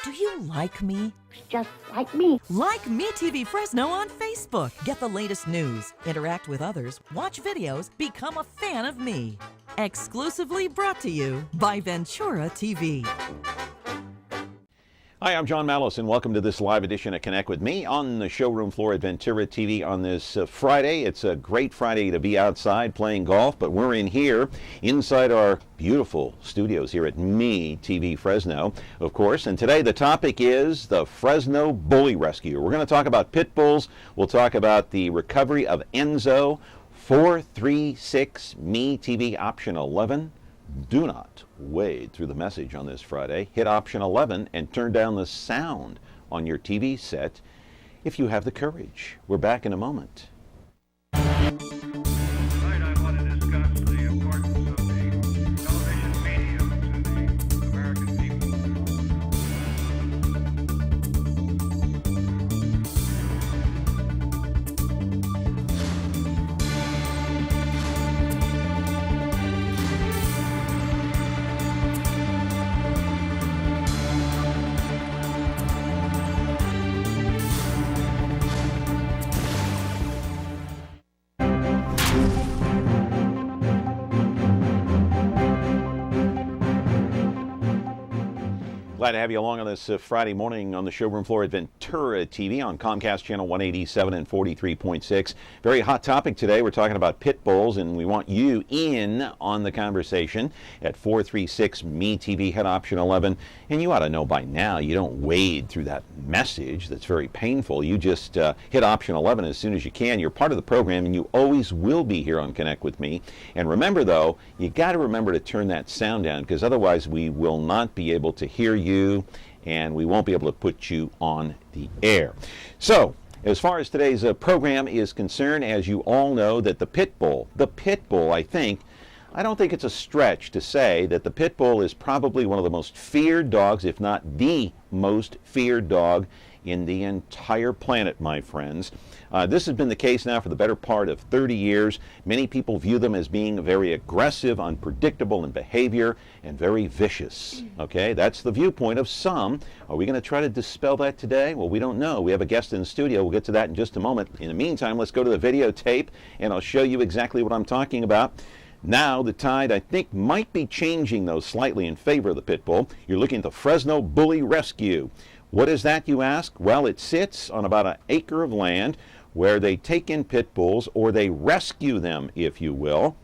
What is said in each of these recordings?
Do you like me? Just like me. Like MeTV Fresno on Facebook. Get the latest news, interact with others, watch videos, become a fan of me. Exclusively brought to you by Ventura TV. Hi, I'm John Mallis, and welcome to this live edition of Connect with Me on the showroom floor at Ventura TV on this Friday. It's a great Friday to be outside playing golf, but we're in here inside our beautiful studios here at MeTV Fresno, of course. And today the topic is the Fresno Bully Rescue. We're going to talk about pit bulls. We'll talk about the recovery of Enzo. 436 MeTV option 11. Do not wade through the message on this Friday. Hit option 11 and turn down the sound on your TV set if you have the courage. We're back in a moment. Tonight I want to discuss the importance of the television medium to the American people. Glad to have you along on this Friday morning on the showroom floor at Ventura TV on Comcast Channel 187 and 43.6. Very hot topic today. We're talking about pit bulls, and we want you in on the conversation at 436 MeTV, hit option 11. And you ought to know by now, you don't wade through that message that's very painful. You just hit option 11 as soon as you can. You're part of the program, and you always will be here on Connect with Me. And remember, though, you got to remember to turn that sound down, because otherwise we will not be able to hear you, and we won't be able to put you on the air. So, as far as today's program is concerned, as you all know, that the pit bull, I don't think it's a stretch to say that the pit bull is probably one of the most feared dogs, if not the most feared dog in the entire planet, my friends. This has been the case now for the better part of 30 years. Many people view them as being very aggressive, unpredictable in behavior, and very vicious. Okay, that's the viewpoint of some. Are we going to try to dispel that today? Well, we don't know. We have a guest in the studio. We'll get to that in just a moment. In the meantime, let's go to the videotape, and I'll show you exactly what I'm talking about. Now, the tide, I think, might be changing, though, slightly in favor of the pit bull. You're looking at the Fresno Bully Rescue. What is that, you ask? Well, it sits on about an acre of land where they take in pit bulls, or they rescue them, if you will.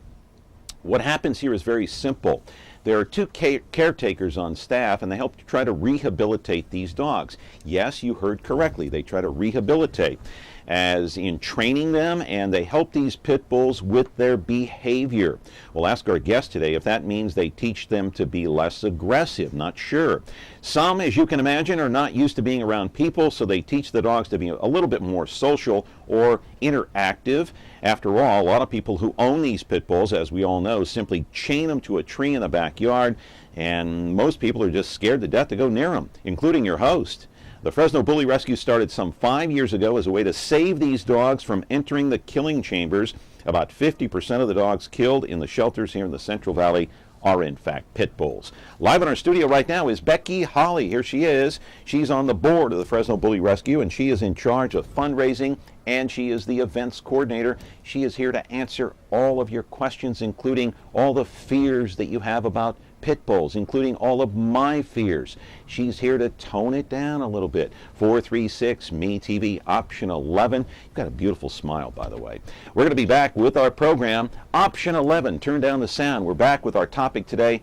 What happens here is very simple. There are two caretakers on staff, and they help to try to rehabilitate these dogs. Yes, you heard correctly. They try to rehabilitate, as in training them, and they help these pit bulls with their behavior. We'll ask our guest today if that means they teach them to be less aggressive. Not sure. Some, as you can imagine, are not used to being around people, so they teach the dogs to be a little bit more social or interactive. After all, a lot of people who own these pit bulls, as we all know, simply chain them to a tree in the backyard, and most people are just scared to death to go near them, including your host. The Fresno Bully Rescue started some 5 years ago as a way to save these dogs from entering the killing chambers. About 50% of the dogs killed in the shelters here in the Central Valley are in fact pit bulls. Live in our studio right now is Becky Holly. Here she is. She's on the board of the Fresno Bully Rescue, and she is in charge of fundraising, and she is the events coordinator. She is here to answer all of your questions, including all the fears that you have about pit bulls, including all of my fears. She's here to tone it down a little bit. 436 MeTV option 11. You've got a beautiful smile, by the way. We're going to be back with our program. Option 11, turn down the sound. We're back with our topic today,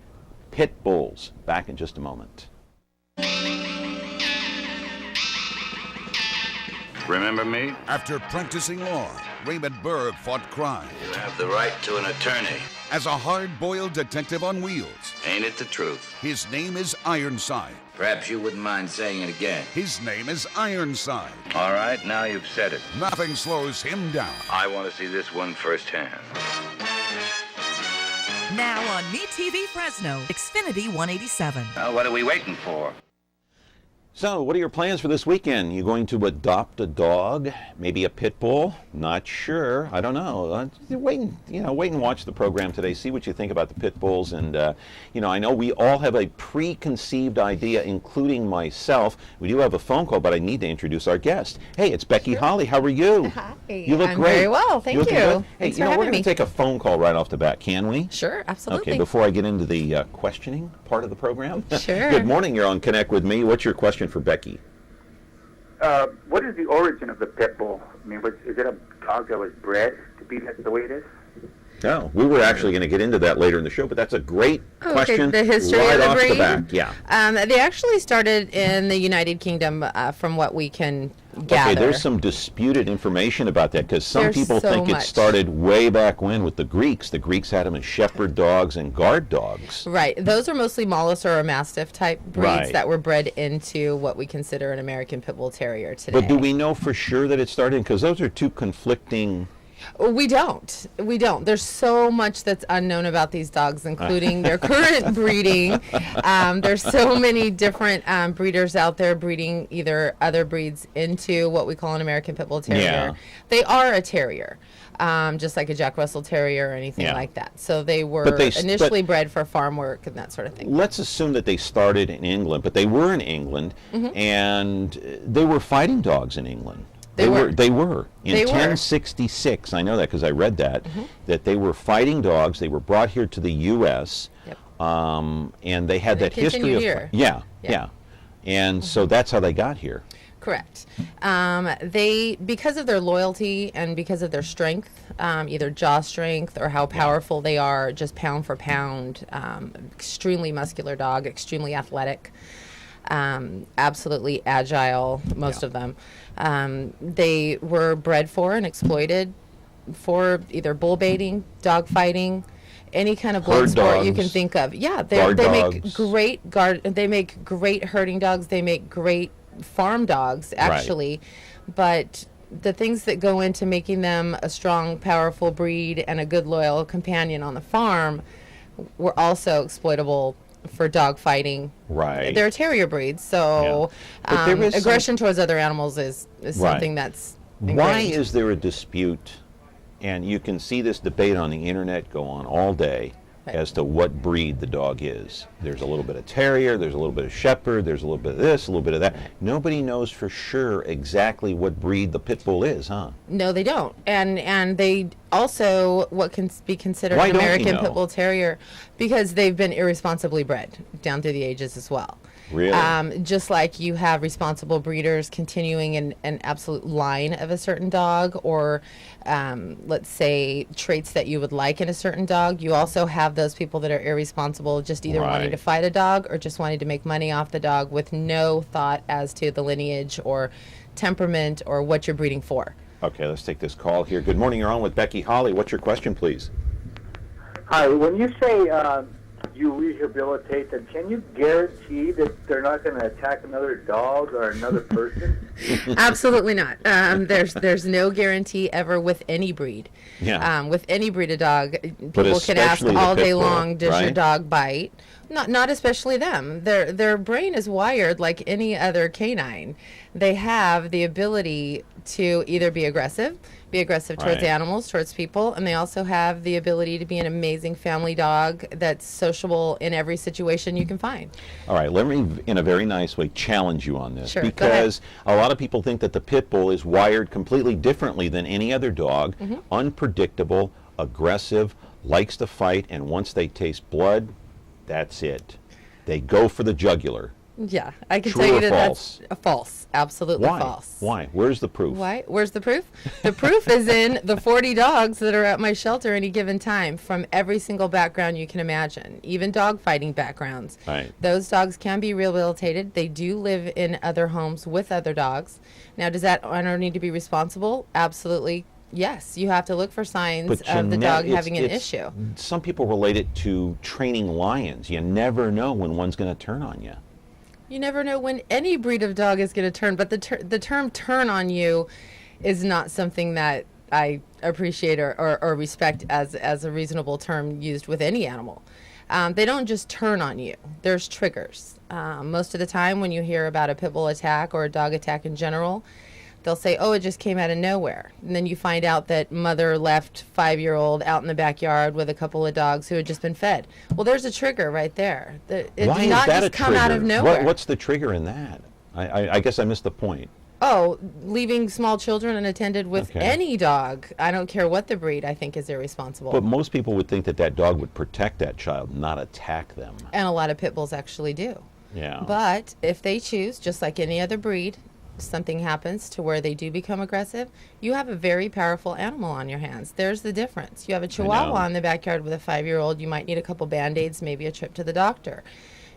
pit bulls. Back in just a moment. Remember me? After practicing law, Raymond Berg fought crime. You have the right to an attorney. As a hard-boiled detective on wheels, Ain't it the truth? his name is Ironside. Perhaps you wouldn't mind saying it again. His name is Ironside. All right, now you've said it. Nothing slows him down. I want to see this one firsthand. Now on MeTV Fresno, Xfinity 187. Well, what are we waiting for? So, what are your plans for this weekend? You going to adopt a dog, maybe a pit bull? Not sure. I don't know. Wait and watch the program today. See what you think about the pit bulls. And I know we all have a preconceived idea, including myself. We do have a phone call, but I need to introduce our guest. Hey, it's Becky Holly. How are you? Hi. You look I'm great. very well, thank you. Looking good? Hey, Thanks for having we're going me. to take a phone call right off the bat, can we? Sure, absolutely. Okay, before I get into the questioning part of the program. Sure. Good morning. You're on Connect with Me. What's your question for Becky? What is the origin of the pit bull? I mean, is it a dog that was bred to be the way it is? No, we were actually going to get into that later in the show, but that's a great question. The history right of the off breed. the back. Yeah. They actually started in the United Kingdom, from what we can gather. Okay, there's some disputed information about that because some There's people so think it much. started way back when with the Greeks. The Greeks had them as shepherd dogs and guard dogs. Right. Those are mostly Mollis or Mastiff type breeds Right. that were bred into what we consider an American Pit Bull Terrier today. But do we know for sure that it started? Because those are two conflicting. We don't. There's so much that's unknown about these dogs, including their current breeding. There's so many different breeders out there breeding either other breeds into what we call an American Pit Bull Terrier. Yeah. They are a terrier, just like a Jack Russell Terrier or anything Yeah. like that. So they were But they initially bred for farm work and that sort of thing. Let's assume that they started in England, but they were in England, Mm-hmm. and they were fighting dogs in England. They were. They were. In They were. 1066, I know that because I read that, that they were fighting dogs. They were brought here to the U.S., Yep. and they had They that history continued of. here. Yeah. Yeah. And so that's how they got here. Correct. They, because of their loyalty and because of their strength, either jaw strength or how powerful they are, just pound for pound, extremely muscular dog, extremely athletic, absolutely agile, most Yeah. of them. They were bred for and exploited for either bull baiting, dog fighting, any kind of blood Herd sport you dogs, can think of. Yeah, guard they make dogs. great guard. They make great herding dogs. They make great farm dogs, actually. But the things that go into making them a strong, powerful breed and a good, loyal companion on the farm were also exploitable for dog fighting. Right. They're a terrier breed, so Yeah. But there is aggression towards other animals is Right. something that's Why ingrained. is there a dispute, and you can see this debate on the internet go on all day, Right. as to what breed the dog is? There's a little bit of terrier, there's a little bit of shepherd, there's a little bit of this, a little bit of that. Nobody knows for sure exactly what breed the pit bull is, huh? No, they don't. And they also what can be considered Why an don't you American know? Pit Bull Terrier because they've been irresponsibly bred down through the ages as well. Really? Just like you have responsible breeders continuing an absolute line of a certain dog or let's say traits that you would like in a certain dog, you also have those people that are irresponsible just either wanting Right. to fight a dog or just wanting to make money off the dog with no thought as to the lineage or temperament or what you're breeding for. Okay, let's take this call here. Good morning, you're on with Becky Holly. What's your question, please? Hi, when you say you rehabilitate them, can you guarantee that they're not going to attack another dog or another person? Absolutely not. There's no guarantee ever with any breed. Yeah. With any breed of dog, people can ask especially the all pit day bull, long, does your right? dog bite? Not especially them. Their brain is wired like any other canine. They have the ability to either be aggressive towards Right. animals, towards people, and they also have the ability to be an amazing family dog that's sociable in every situation you can find. All right, let me, in a very nice way, challenge you on this. Sure, go ahead. Because a lot of people think that the pit bull is wired completely differently than any other dog. Mm-hmm. Unpredictable, aggressive, likes to fight, and once they taste blood, that's it. They go for the jugular. Yeah, I can True tell you or that false? that's false. Absolutely Why? false. Why? Where's the proof? Why? Where's the proof? The proof is in the 40 dogs that are at my shelter any given time from every single background you can imagine, even dog fighting backgrounds. Right. Those dogs can be rehabilitated. They do live in other homes with other dogs. Now, does that owner need to be responsible? Absolutely. Yes, you have to look for signs But of the dog having an it's- issue. Some people relate it to training lions. You never know when one's going to turn on you. You never know when any breed of dog is going to turn, but the term turn on you is not something that I appreciate or respect as a reasonable term used with any animal. They don't just turn on you. There's triggers. Most of the time when you hear about a pit bull attack or a dog attack in general, they'll say, oh, it just came out of nowhere. And then you find out that mother left 5-year-old out in the backyard with a couple of dogs who had just been fed. Well, there's a trigger right there. It Why did is not that just a come trigger? out of nowhere. What's the trigger in that? I guess I missed the point. Oh, leaving small children unattended with Okay. any dog, I don't care what the breed, I think is irresponsible. But most people would think that that dog would protect that child, not attack them. And a lot of pit bulls actually do. Yeah. But if they choose, just like any other breed, something happens to where they do become aggressive, you have a very powerful animal on your hands. There's the difference. You have a Chihuahua in the backyard with a 5-year-old, you might need a couple Band-Aids, maybe a trip to the doctor.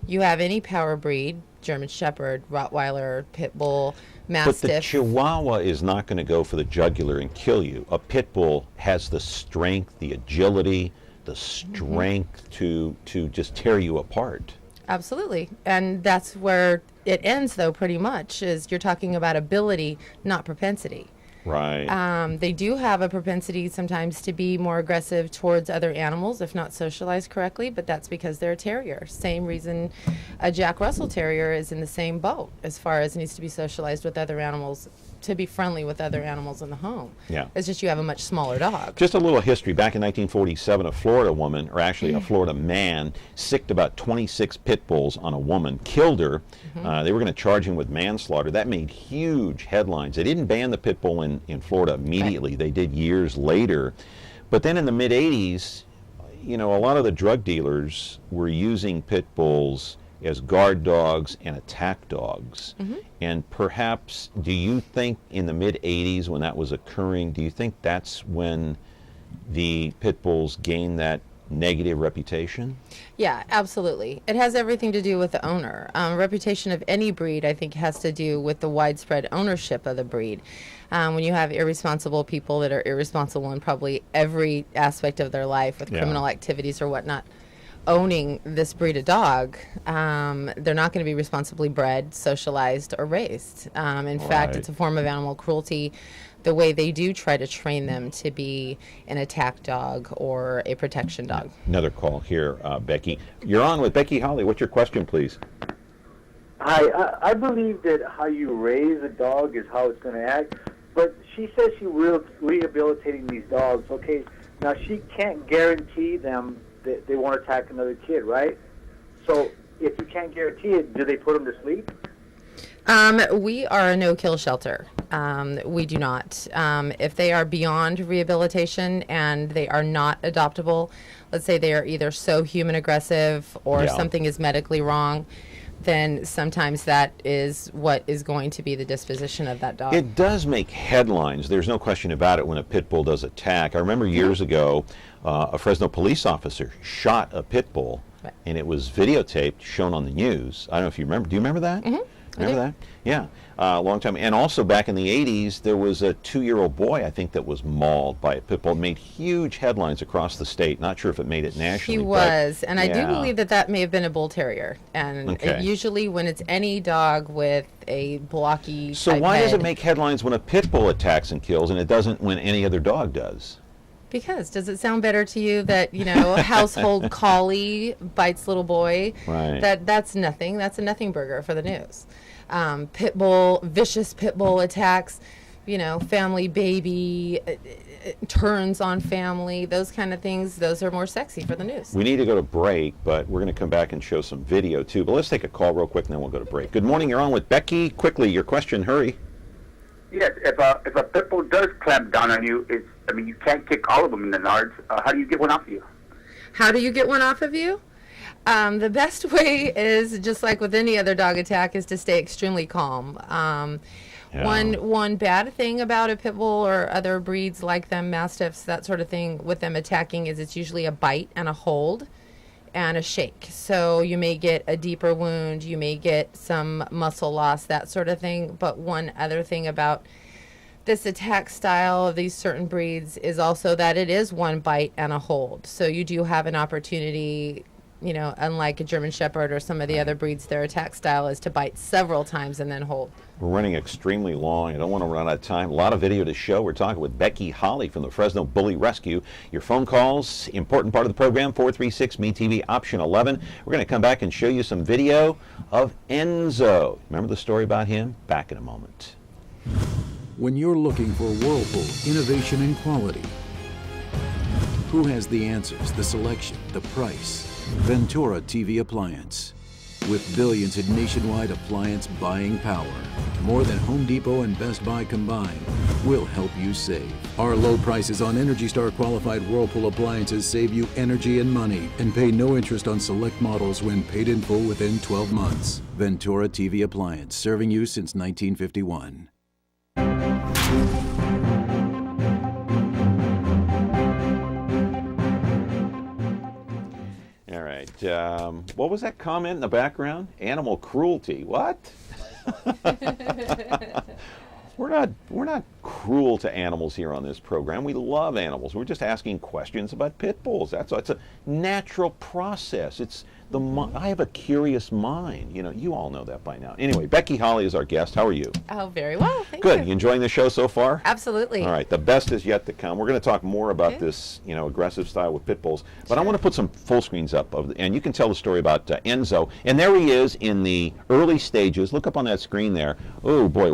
You have any power breed, German Shepherd, Rottweiler, Pit Bull, Mastiff. But the Chihuahua is not going to go for the jugular and kill you. A pit bull has the strength, the agility, the strength to just tear you apart. Absolutely. And that's where it ends, though, pretty much, is you're talking about ability, not propensity. Right. They do have a propensity sometimes to be more aggressive towards other animals if not socialized correctly, but that's because they're a terrier. Same reason a Jack Russell Terrier is in the same boat as far as needs to be socialized with other animals, to be friendly with other animals in the home. Yeah. It's just you have a much smaller dog. Just a little history. Back in 1947, a Florida woman, or actually a Florida man, sicked about 26 pit bulls on a woman, killed her. They were going to charge him with manslaughter. That made huge headlines. They didn't ban the pit bull in Florida immediately. They did years later. But then in the mid-'80s, a lot of the drug dealers were using pit bulls as guard dogs and attack dogs. And perhaps, do you think in the mid-'80s when that was occurring, do you think that's when the pit bulls gained that negative reputation? Yeah, absolutely. It has everything to do with the owner. Reputation of any breed, I think, has to do with the widespread ownership of the breed. When you have irresponsible people that are irresponsible in probably every aspect of their life with criminal activities or whatnot, owning this breed of dog, they're not going to be responsibly bred, socialized, or raised. In fact, it's a form of animal cruelty the way they do try to train them to be an attack dog or a protection dog. Another call here, Becky. You're on with Becky Holly. What's your question, please? Hi, I believe that how you raise a dog is how it's going to act, but she says she's rehabilitating these dogs. Okay, now she can't guarantee them that they won't attack another kid, right? So if you can't guarantee it, do they put them to sleep? We are a no-kill shelter. We do not. If they are beyond rehabilitation and they are not adoptable, let's say they are either so human aggressive or something is medically wrong, then sometimes that is what is going to be the disposition of that dog. It does make headlines. There's no question about it when a pit bull does attack. I remember years ago, a Fresno police officer shot a pit bull, and it was videotaped, shown on the news. I don't know if you remember. Do you remember that? Remember that? Yeah, a long time. And also back in the 80s, there was a 2-year-old boy, I think, that was mauled by a pit bull. It made huge headlines across the state. Not sure if it made it nationally. He was, and I do believe that that may have been a bull terrier. And usually when it's any dog with a blocky So type why does head, it make headlines when a pit bull attacks and kills, and it doesn't when any other dog does? Because does it sound better to you that, a household collie bites little boy? Right. That's nothing. That's a nothing burger for the news. Vicious pit bull attacks, family baby, turns on family, those kind of things, those are more sexy for the news. We need to go to break, but we're going to come back and show some video too. But let's take a call real quick and then we'll go to break. Good morning, you're on with Becky. Quickly, your question, hurry. Yes, if a pit bull does clamp down on you, you can't kick all of them in the nards. How do you get one off of you? How do you get one off of you? The best way is, just like with any other dog attack, is to stay extremely calm. One bad thing about a pit bull or other breeds like them, mastiffs, that sort of thing, with them attacking is it's usually a bite and a hold and a shake. So you may get a deeper wound, you may get some muscle loss, that sort of thing. But one other thing about this attack style of these certain breeds is also that it is one bite and a hold. So you do have an opportunity You know, unlike a German Shepherd or some of the other breeds, their attack style is to bite several times and then hold. We're running extremely long. I don't want to run out of time. A lot of video to show. We're talking with Becky Holly from the Fresno Bully Rescue. Your phone calls, important part of the program, 436 MeTV option 11. We're going to come back and show you some video of Enzo. Remember the story about him? Back in a moment. When you're looking for Whirlpool innovation and quality, who has the answers, the selection, the price? Ventura TV Appliance. With billions in nationwide appliance buying power, more than Home Depot and Best Buy combined, we'll help you save. Our low prices on Energy Star qualified Whirlpool appliances save you energy and money and pay no interest on select models when paid in full within 12 months. Ventura TV Appliance, serving you since 1951. All right. What was that comment in the background? Animal cruelty. What? We're not cruel to animals here on this program. We love animals. We're just asking questions about pit bulls. That's all. It's a natural process. It's I have a curious mind. You know, you all know that by now. Anyway, Becky Holly is our guest. How are you? Oh, very well. Thank Good. You you. enjoying the show so far? Absolutely. All right. The best is yet to come. We're going to talk more about this, you know, aggressive style with pit bulls. But I want to put some full screens up, and you can tell the story about Enzo. And there he is in the early stages. Look up on that screen there. Oh boy,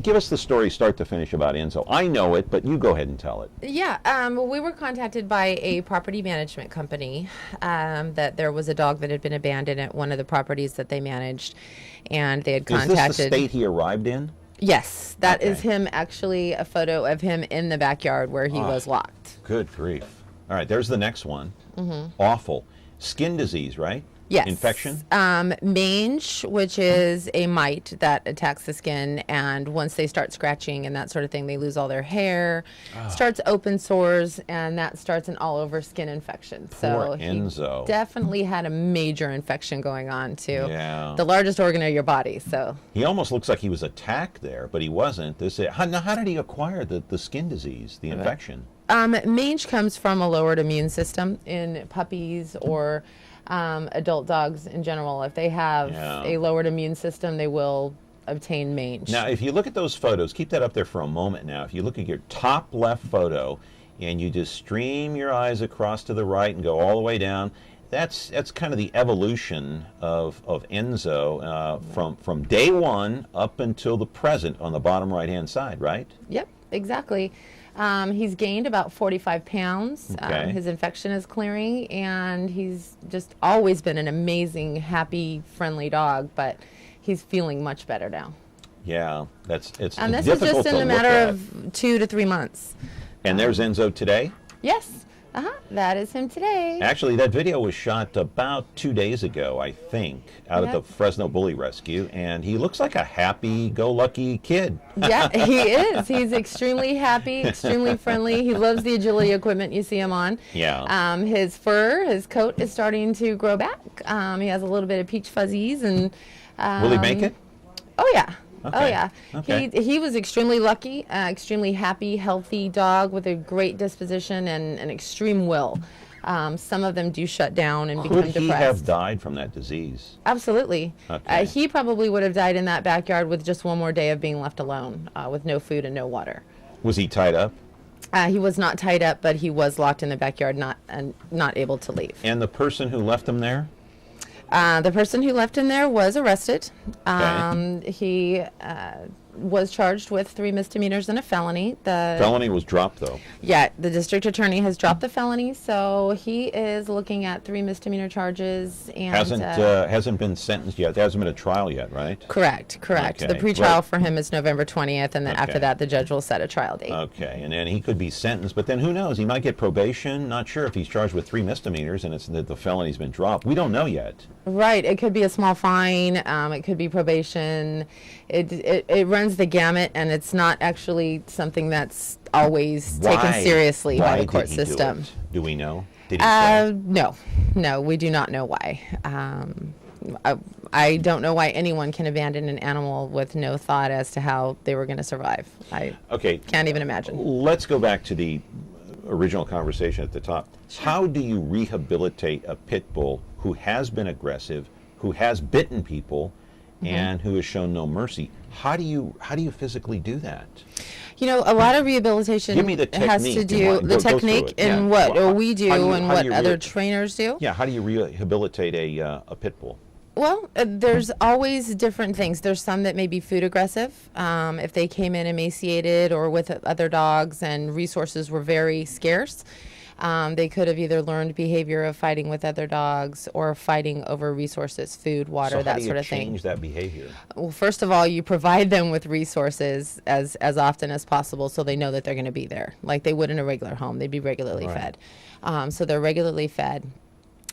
give us the story start to finish about Enzo. I know it, but you go ahead and tell it. Yeah. We were contacted by a property management company that there was a dog that had been abandoned at one of the properties that they managed, and they had contacted. Is this the state he arrived in? Yes, that is him. Actually, a photo of him in the backyard where he was locked. Good grief! All right, there's the next one. Awful skin disease, right? Yes. Infection? Mange, which is a mite that attacks the skin, and once they start scratching and that sort of thing, they lose all their hair, starts open sores, and that starts an all-over skin infection. Poor So Enzo. he definitely had a major infection going on to Yeah. the largest organ of your body. So He almost looks like he was attacked there, but he wasn't. How did he acquire the skin disease, the infection? mange comes from a lowered immune system in puppies or adult dogs in general. If they have a lowered immune system, they will obtain mange. Now, if you look at those photos, keep that up there for a moment now. If you look at your top left photo and you just stream your eyes across to the right and go all the way down, that's kind of the evolution of Enzo from day one up until the present on the bottom right-hand side, right? Yep, exactly. He's gained about 45 pounds. Okay. His infection is clearing, and he's just always been an amazing, happy, friendly dog, but he's feeling much better now. Yeah, it's And this is difficult just in to a look matter at. of 2 to 3 months. And there's Enzo today? Yes, that is him today. Actually, that video was shot about 2 days ago, I think, out at the Fresno Bully Rescue, and he looks like a happy-go-lucky kid. Yeah, he is. He's extremely happy, extremely friendly. He loves the agility equipment you see him on. Yeah. His fur, his coat is starting to grow back. He has a little bit of peach fuzzies, and Will he make it? oh yeah. Okay. Oh yeah. Okay. He was extremely lucky, extremely happy, healthy dog with a great disposition and an extreme will. Some of them do shut down and become Could depressed. he have died from that disease? Absolutely. Okay. He probably would have died in that backyard with just one more day of being left alone, with no food and no water. Was he tied up? He was not tied up, but he was locked in the backyard, not able to leave. And the person who left him there? The person who left him there was arrested. Okay. He was charged with 3 misdemeanors and a felony. The Felony was dropped, though. Yeah, the district attorney has dropped the felony, so he is looking at 3 misdemeanor charges and Hasn't been sentenced yet. There hasn't been a trial yet, right? Correct. Okay, The pretrial right. for him is November 20th, and then Okay. after that, the judge will set a trial date. Okay, and then he could be sentenced, but then who knows? He might get probation. Not sure if he's charged with 3 misdemeanors and it's that the felony's been dropped. We don't know yet. Right. It could be a small fine. It could be probation. It runs the gamut, and it's not actually something that's always taken seriously by the court did he system. Do it? Do we know? Did he say? No, we do not know why. I don't know why anyone can abandon an animal with no thought as to how they were going to survive. I Okay. can't even imagine. Let's go back to the original conversation at the top. How do you rehabilitate a pit bull who has been aggressive, who has bitten people, and who has shown no mercy? How do you physically do that? You know, a lot of rehabilitation Give me the has to technique do and the go through technique it. and Yeah. what we do and how what do you other trainers do. Yeah, how do you rehabilitate a pit bull? Well, there's always different things. There's some that may be food aggressive. If they came in emaciated or with other dogs and resources were very scarce, they could have either learned behavior of fighting with other dogs or fighting over resources, food, water, that sort of thing. How do you change that behavior? Well, first of all, you provide them with resources as often as possible so they know that they're going to be there. Like they would in a regular home. They'd be regularly fed. So they're regularly fed.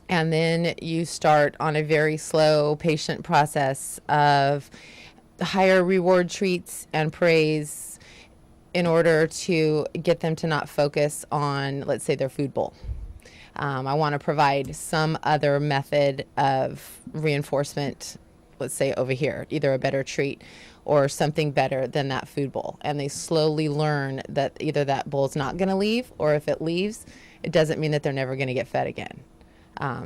And then you start on a very slow, patient process of higher reward treats and praise in order to get them to not focus on, let's say, their food bowl. I want to provide some other method of reinforcement, let's say over here, either a better treat or something better than that food bowl. And they slowly learn that either that bowl's not going to leave, or if it leaves, it doesn't mean that they're never going to get fed again.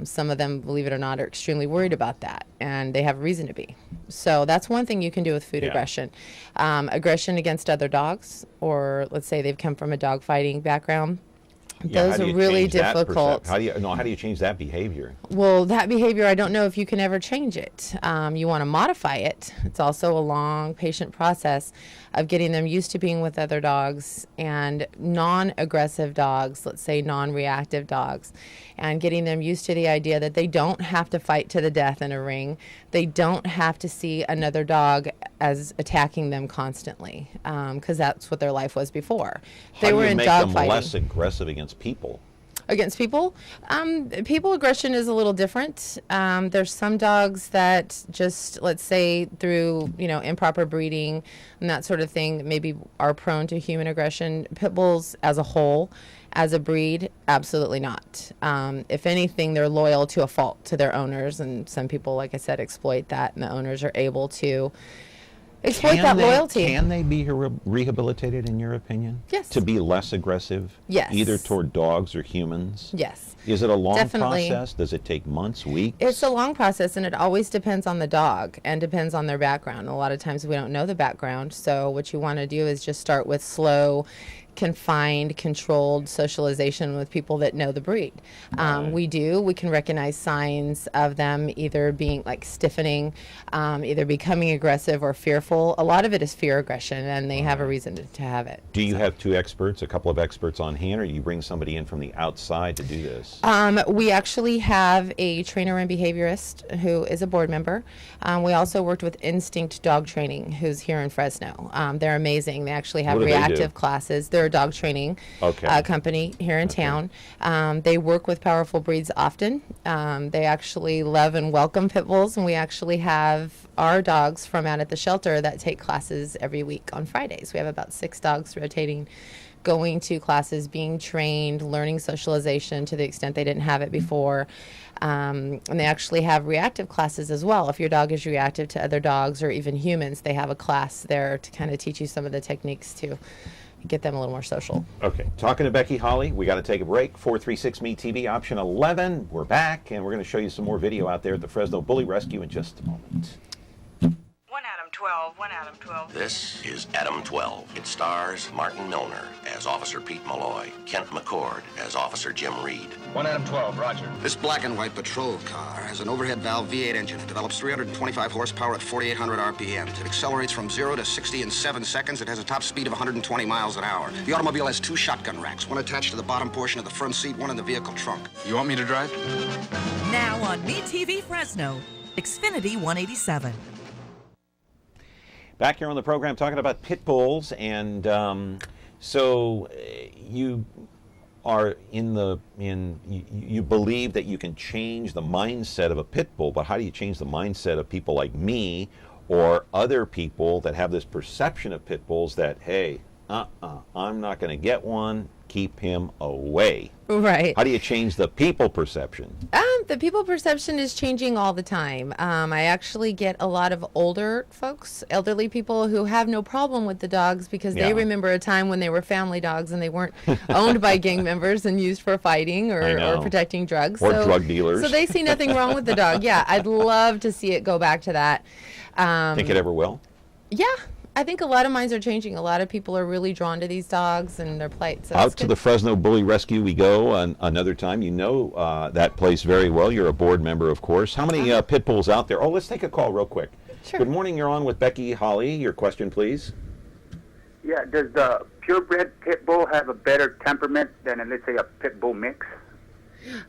Some of them, believe it or not, are extremely worried about that, and they have a reason to be. So that's one thing you can do with food aggression. Aggression against other dogs, or let's say they've come from a dog fighting background. Those are really difficult. How do you change that behavior? Well, that behavior, I don't know if you can ever change it. You want to modify it. It's also a long, patient process of getting them used to being with other dogs and non-aggressive dogs, let's say non-reactive dogs, and getting them used to the idea that they don't have to fight to the death in a ring. They don't have to see another dog as attacking them constantly, because that's what their life was before. They were in dog How do you make them fighting. less aggressive against people? Against people? People aggression is a little different. There's some dogs that just, let's say, through, improper breeding and that sort of thing, maybe are prone to human aggression. Pit bulls as a whole, as a breed, absolutely not. If anything, they're loyal to a fault to their owners, and some people, like I said, exploit that, and the owners are able to exploit that loyalty. Can they be rehabilitated, in your opinion? Yes. To be less aggressive? Yes. Either toward dogs or humans? Yes. Is it a long Definitely. process? Does it take months, weeks? It's a long process, and it always depends on the dog and depends on their background. A lot of times we don't know the background, so what you want to do is just start with slow, confined, controlled socialization with people that know the breed. We can recognize signs of them either being like stiffening, either becoming aggressive or fearful. A lot of it is fear aggression, and they have a reason to have it. Do you have a couple of experts on hand, or do you bring somebody in from the outside to do this? We actually have a trainer and behaviorist who is a board member. We also worked with Instinct Dog Training, who's here in Fresno. They're amazing. They actually have What do they do? reactive classes. They're a dog training company here in town. They work with powerful breeds often. They actually love and welcome pit bulls, and we actually have our dogs from out at the shelter that take classes every week on Fridays. We have about 6 dogs rotating, going to classes, being trained, learning socialization to the extent they didn't have it before. And they actually have reactive classes as well. If your dog is reactive to other dogs or even humans, they have a class there to kind of teach you some of the techniques to get them a little more social. Okay, talking to Becky Holly, we got to take a break. 436 MeTV, option 11. We're back, and we're going to show you some more video out there at the Fresno Bully Rescue in just a moment. 1 Adam 12. This is Adam 12. It stars Martin Milner as Officer Pete Malloy, Kent McCord as Officer Jim Reed. 1 Adam 12, roger. This black and white patrol car has an overhead valve V8 engine. It develops 325 horsepower at 4,800 RPMs. It accelerates from 0 to 60 in 7 seconds. It has a top speed of 120 miles an hour. The automobile has 2 shotgun racks, one attached to the bottom portion of the front seat, one in the vehicle trunk. You want me to drive? Now on MeTV Fresno, Xfinity 187. Back here on the program talking about pit bulls, and so you are you believe that you can change the mindset of a pit bull, but how do you change the mindset of people like me or other people that have this perception of pit bulls that, hey, I'm not going to get one, keep him away. Right. How do you change the people perception? The people perception is changing all the time. I actually get a lot of older folks, elderly people who have no problem with the dogs because they remember a time when they were family dogs and they weren't owned by gang members and used for fighting or protecting drugs. Or drug dealers. So they see nothing wrong with the dog. Yeah, I'd love to see it go back to that. Think it ever will? Yeah. I think a lot of minds are changing. A lot of people are really drawn to these dogs and their plight. So Out to the Fresno Bully Rescue we go another time. You know that place very well. You're a board member, of course. How many pit bulls out there? Oh, let's take a call real quick. Sure. Good morning. You're on with Becky Holly. Your question, please. Yeah, does the purebred pit bull have a better temperament than, let's say, a pit bull mix?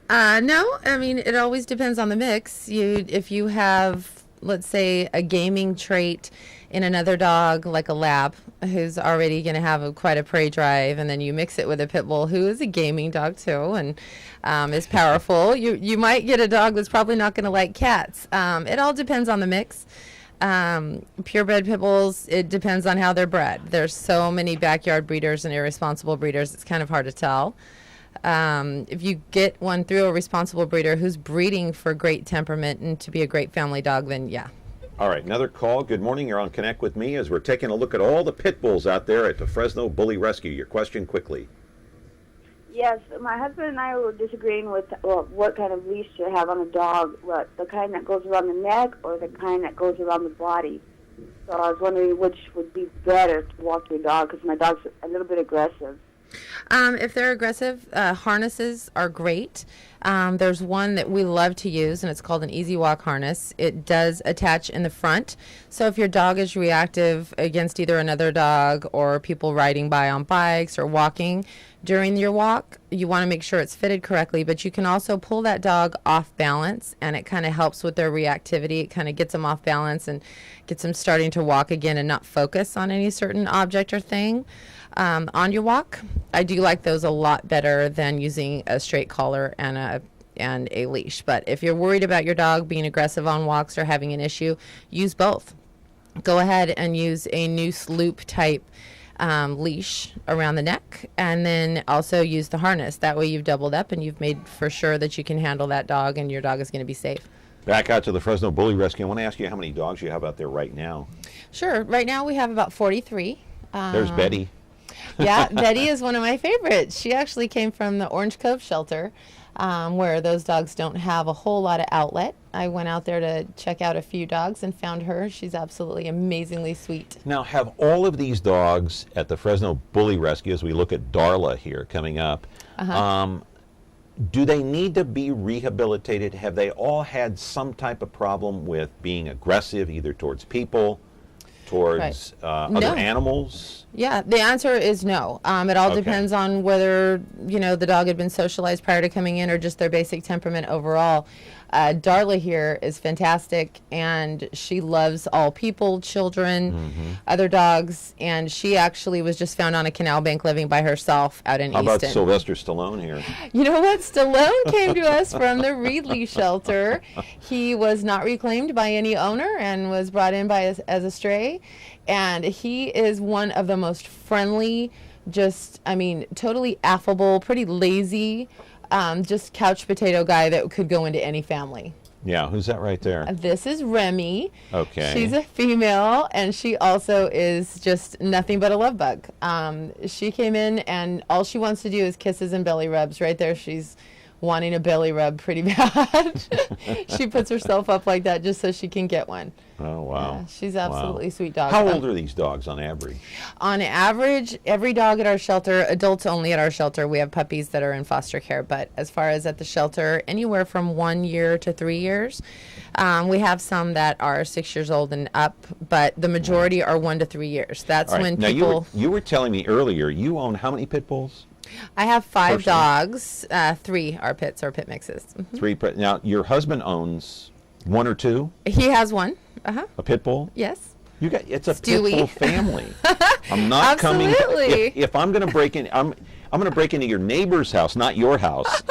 No. I mean, it always depends on the mix. If you have, let's say, a gaming trait in another dog, like a lab, who's already going to have quite a prey drive, and then you mix it with a pit bull who is a gaming dog too and is powerful, you might get a dog that's probably not going to like cats. It all depends on the mix. Purebred pit bulls, it depends on how they're bred. There's so many backyard breeders and irresponsible breeders, it's kind of hard to tell. If you get one through a responsible breeder who's breeding for great temperament and to be a great family dog, then yeah. All right, another call. Good morning. You're on Connect with Me as we're taking a look at all the pit bulls out there at the Fresno Bully Rescue. Your question quickly. Yes, my husband and I were disagreeing with what kind of leash to have on a dog, the kind that goes around the neck or the kind that goes around the body. So I was wondering which would be better to walk your dog because my dog's a little bit aggressive. If they're aggressive, harnesses are great. There's one that we love to use, and it's called an Easy Walk harness. It does attach in the front. So if your dog is reactive against either another dog or people riding by on bikes or walking during your walk, you want to make sure it's fitted correctly. But you can also pull that dog off balance, and it kind of helps with their reactivity. It kind of gets them off balance and gets them starting to walk again and not focus on any certain object or thing. On your walk, I do like those a lot better than using a straight collar and a leash. But if you're worried about your dog being aggressive on walks or having an issue, use both. Go ahead and use a noose loop type leash around the neck, and then also use the harness. That way you've doubled up and you've made for sure that you can handle that dog and your dog is going to be safe. Back out to the Fresno Bully Rescue. I want to ask you how many dogs you have out there right now. Sure. Right now we have about 43. There's Betty. Yeah, Betty is one of my favorites. She actually came from the Orange Cove shelter, where those dogs don't have a whole lot of outlet. I went out there to check out a few dogs and found her. She's absolutely amazingly sweet. Now, have all of these dogs at the Fresno Bully Rescue, as we look at Darla here coming up, do they need to be rehabilitated? Have they all had some type of problem with being aggressive, either towards people, towards other animals? Yeah, the answer is no. It all depends on whether, the dog had been socialized prior to coming in or just their basic temperament overall. Darla here is fantastic, and she loves all people, children, other dogs, and she actually was just found on a canal bank living by herself out in Easton. How about Sylvester Stallone here? You know what? Stallone came to us from the Reedley shelter. He was not reclaimed by any owner and was brought in by as a stray, and he is one of the most friendly, totally affable, pretty lazy, just couch potato guy that could go into any family. Yeah, who's that right there? This is Remy. Okay. She's a female, and she also is just nothing but a love bug. She came in, and all she wants to do is kisses and belly rubs. Right there, she's wanting a belly rub pretty bad. She puts herself up like that just so she can get one. Oh, wow. Yeah, she's absolutely sweet dog. How old are these dogs on average? On average, every dog at our shelter, adults only at our shelter, we have puppies that are in foster care, but as far as at the shelter, anywhere from 1 year to 3 years. We have some that are 6 years old and up, but the majority are 1 to 3 years. That's when people... Now, you were telling me earlier, you own how many pit bulls? I have 5 dogs. 3 are pits or pit mixes. 3. Now, your husband owns 1 or 2? He has 1. A pit bull? Yes. It's a Stewie. pit bull family. I'm not coming. If I'm going to break in, I'm going to break into your neighbor's house, not your house.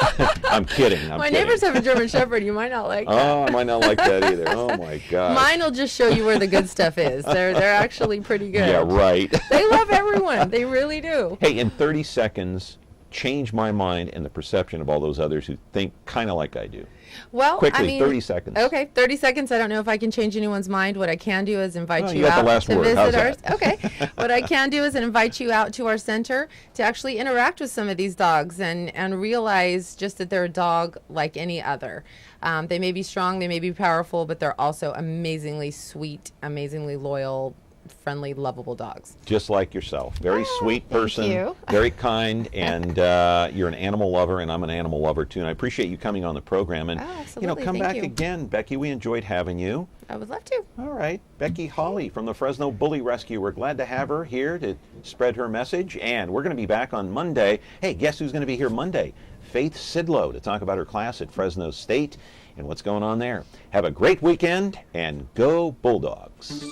I'm kidding. My neighbors have a German Shepherd. You might not like that. Oh, I might not like that either. Oh my God. Mine will just show you where the good stuff is. They're actually pretty good. Yeah, right. They love everyone. They really do. Hey, in 30 seconds, change my mind and the perception of all those others who think kind of like I do? Well, Quickly, I mean, 30 seconds. Okay, 30 seconds. I don't know if I can change anyone's mind. What I can do is invite Well, you you got out the last to word. visit How's ours. that? Okay. What I can do is invite you out to our center to actually interact with some of these dogs and realize just that they're a dog like any other. They may be strong, they may be powerful, but they're also amazingly sweet, amazingly loyal, friendly, lovable dogs. Just like yourself. Very sweet person, you. very kind, and you're an animal lover, and I'm an animal lover too. And I appreciate you coming on the program. And absolutely. come Thank back you. again, Becky. We enjoyed having you. I would love to. All right, Becky Hawley from the Fresno Bully Rescue. We're glad to have her here to spread her message, and we're going to be back on Monday. Hey, guess who's going to be here Monday? Faith Sidlow to talk about her class at Fresno State and what's going on there. Have a great weekend, and go Bulldogs.